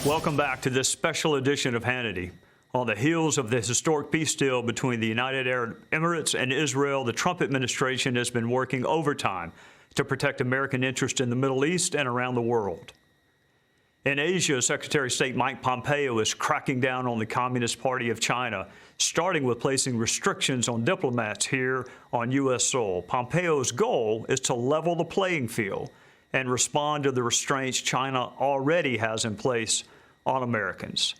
Welcome back to this special edition of Hannity. On the heels of the historic peace deal between the United Arab Emirates and Israel, the Trump administration has been working overtime to protect American interests in the Middle East and around the world. In Asia, Secretary of State Mike Pompeo is cracking down on the Communist Party of China, starting with placing restrictions on diplomats here on U.S. soil. Pompeo's goal is to level the playing field and respond to the restraints China already has in place on Americans.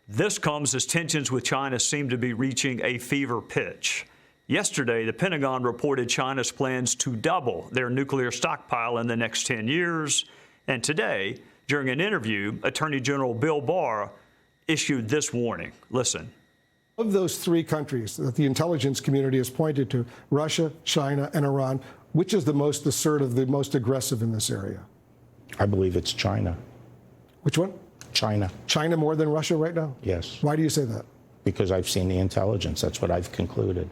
This comes as tensions with China seem to be reaching a fever pitch. Yesterday, the Pentagon reported China's plans to double their nuclear stockpile in the next 10 years. And today, during an interview, Attorney General Bill Barr issued this warning. Listen. Of those three countries that the intelligence community has pointed to, Russia, China, and Iran, which is the most assertive, the most aggressive in this area? I believe it's China. Which one? China. China more than Russia right now? Yes. Why do you say that? Because I've seen the intelligence. That's what I've concluded.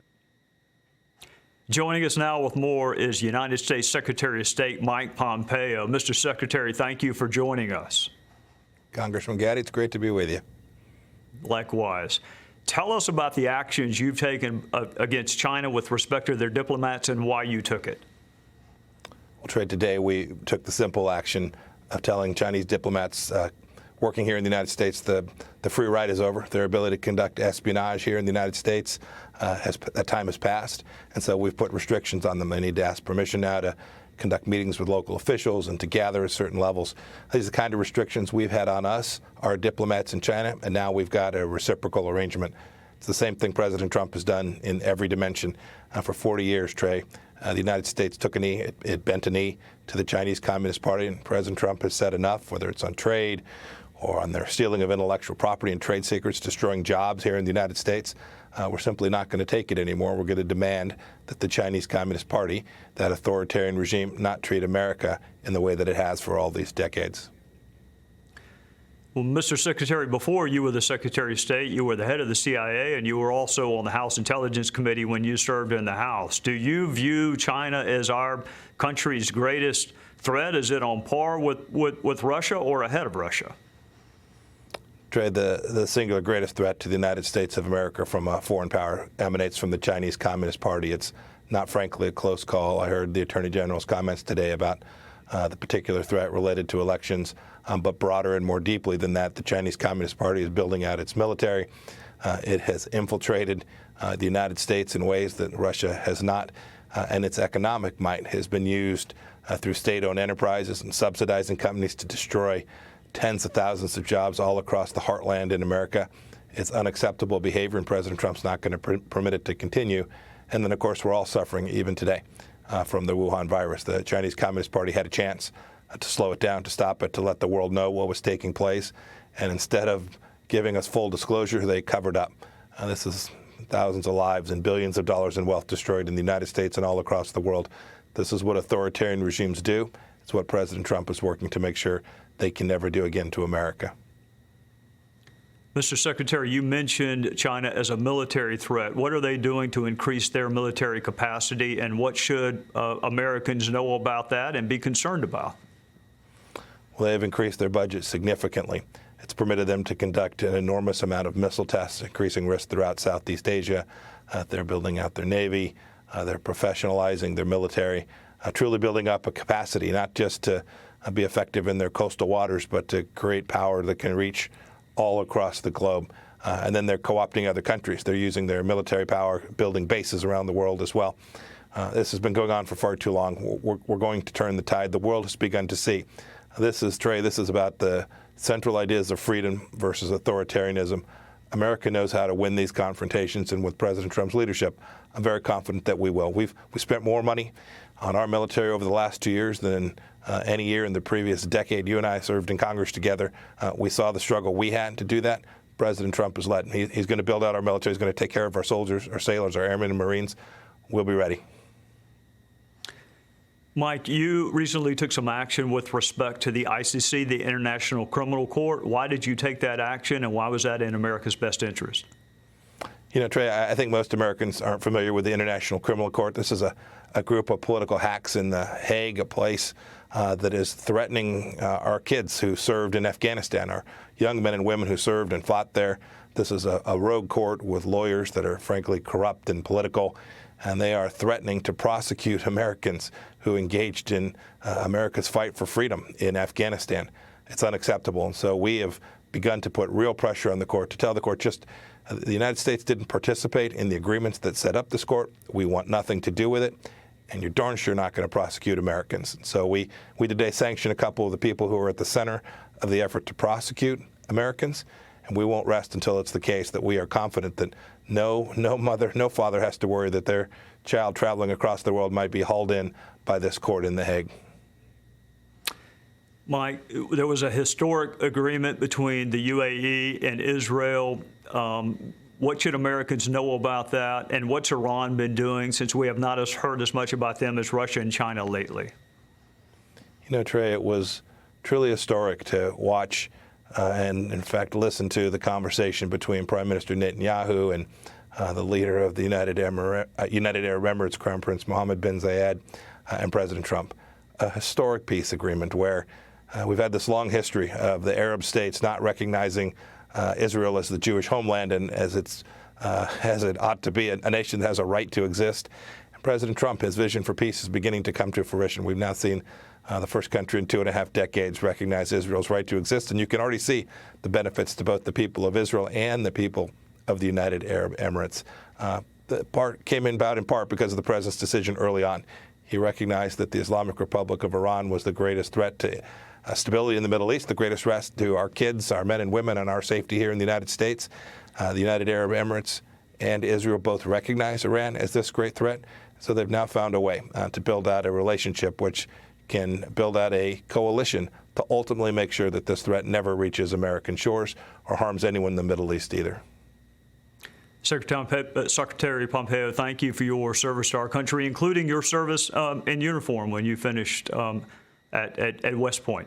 Joining us now with more is United States Secretary of State Mike Pompeo. Mr. Secretary, thank you for joining us. Congressman Gowdy, it's great to be with you. Likewise. Tell us about the actions you've taken against China with respect to their diplomats and why you took it. Well, Trey, today we took the simple action of telling Chinese diplomats working here in the United States the free ride is over. Their ability to conduct espionage here in the United States, that time has passed. And so we've put restrictions on them. They need to ask permission now to conduct meetings with local officials and to gather at certain levels. These are the kind of restrictions we've had on us, our diplomats in China, and now we've got a reciprocal arrangement. It's the same thing President Trump has done in every dimension for 40 years, Trey. The United States took a knee, it bent a knee to the Chinese Communist Party, and President Trump has said enough, whether it's on trade or on their stealing of intellectual property and trade secrets, destroying jobs here in the United States. We're simply not going to take it anymore. We're going to demand that the Chinese Communist Party, that authoritarian regime, not treat America in the way that it has for all these decades. Well, Mr. Secretary, before you were the Secretary of State, you were the head of the CIA, and you were also on the House Intelligence Committee when you served in the House. Do you view China as our country's greatest threat? Is it on par with Russia or ahead of Russia? Trey, the singular greatest threat to the United States of America from a foreign power emanates from the Chinese Communist Party. It's not, frankly, a close call. I heard the Attorney General's comments today about the particular threat related to elections, but broader and more deeply than that, the Chinese Communist Party is building out its military. It has infiltrated the United States in ways that Russia has not, and its economic might has been used through state-owned enterprises and subsidizing companies to destroy tens of thousands of jobs all across the heartland in America. It's unacceptable behavior, and President Trump's not going to permit it to continue. And then, of course, we're all suffering even today from the Wuhan virus. The Chinese Communist Party had a chance to slow it down, to stop it, to let the world know what was taking place. And instead of giving us full disclosure, they covered up. This is thousands of lives and billions of dollars in wealth destroyed in the United States and all across the world. This is what authoritarian regimes do. It's what President Trump is working to make sure they can never do again to America. Mr. Secretary, you mentioned China as a military threat. What are they doing to increase their military capacity, and what should Americans know about that and be concerned about? Well, they've increased their budget significantly. It's permitted them to conduct an enormous amount of missile tests, increasing risk throughout Southeast Asia. They're building out their Navy. They're professionalizing their military, truly building up a capacity, not just to be effective in their coastal waters, but to create power that can reach all across the globe. And then they're co-opting other countries. They're using their military power, building bases around the world as well. This has been going on for far too long. We're going to turn the tide. The world has begun to see. This is, Trey, this is about the central ideas of freedom versus authoritarianism. America knows how to win these confrontations, and with President Trump's leadership, I'm very confident that we will. We spent more money on our military over the last 2 years than any year in the previous decade. You and I served in Congress together. We saw the struggle we had to do that. President Trump is led. He's going to build out our military. He's going to take care of our soldiers, our sailors, our airmen and Marines. We'll be ready. Mike, you recently took some action with respect to the ICC, the International Criminal Court. Why did you take that action, and why was that in America's best interest? You know, Trey, I think most Americans aren't familiar with the International Criminal Court. This is a group of political hacks in The Hague, a place that is threatening our kids who served in Afghanistan, our young men and women who served and fought there. This is a rogue court with lawyers that are frankly corrupt and political, and they are threatening to prosecute Americans who engaged in America's fight for freedom in Afghanistan. It's unacceptable. And so we have begun to put real pressure on the court to tell the court the United States didn't participate in the agreements that set up this court. We want nothing to do with it, and you're darn sure not going to prosecute Americans. So we today sanctioned a couple of the people who are at the center of the effort to prosecute Americans, and we won't rest until it's the case that we are confident that no mother, no father has to worry that their child traveling across the world might be hauled in by this court in The Hague. Mike, there was a historic agreement between the UAE and Israel. What should Americans know about that, and what's Iran been doing, since we have not heard as much about them as Russia and China lately? You know, Trey, it was truly historic to watch and, in fact, listen to the conversation between Prime Minister Netanyahu and the leader of the United Arab Emirates, Crown Prince Mohammed bin Zayed, and President Trump. A historic peace agreement where we've had this long history of the Arab states not recognizing Israel as the Jewish homeland and as it ought to be, a nation that has a right to exist. And President Trump, his vision for peace is beginning to come to fruition. We've now seen the first country in 2.5 decades recognize Israel's right to exist, and you can already see the benefits to both the people of Israel and the people of the United Arab Emirates. The part came about in part because of the president's decision early on. He recognized that the Islamic Republic of Iran was the greatest threat to stability in the Middle East, the greatest threat to our kids, our men and women, and our safety here in the United States. The United Arab Emirates and Israel both recognize Iran as this great threat, so they've now found a way to build out a relationship which can build out a coalition to ultimately make sure that this threat never reaches American shores or harms anyone in the Middle East either. Secretary Pompeo, thank you for your service to our country, including your service in uniform when you finished at West Point.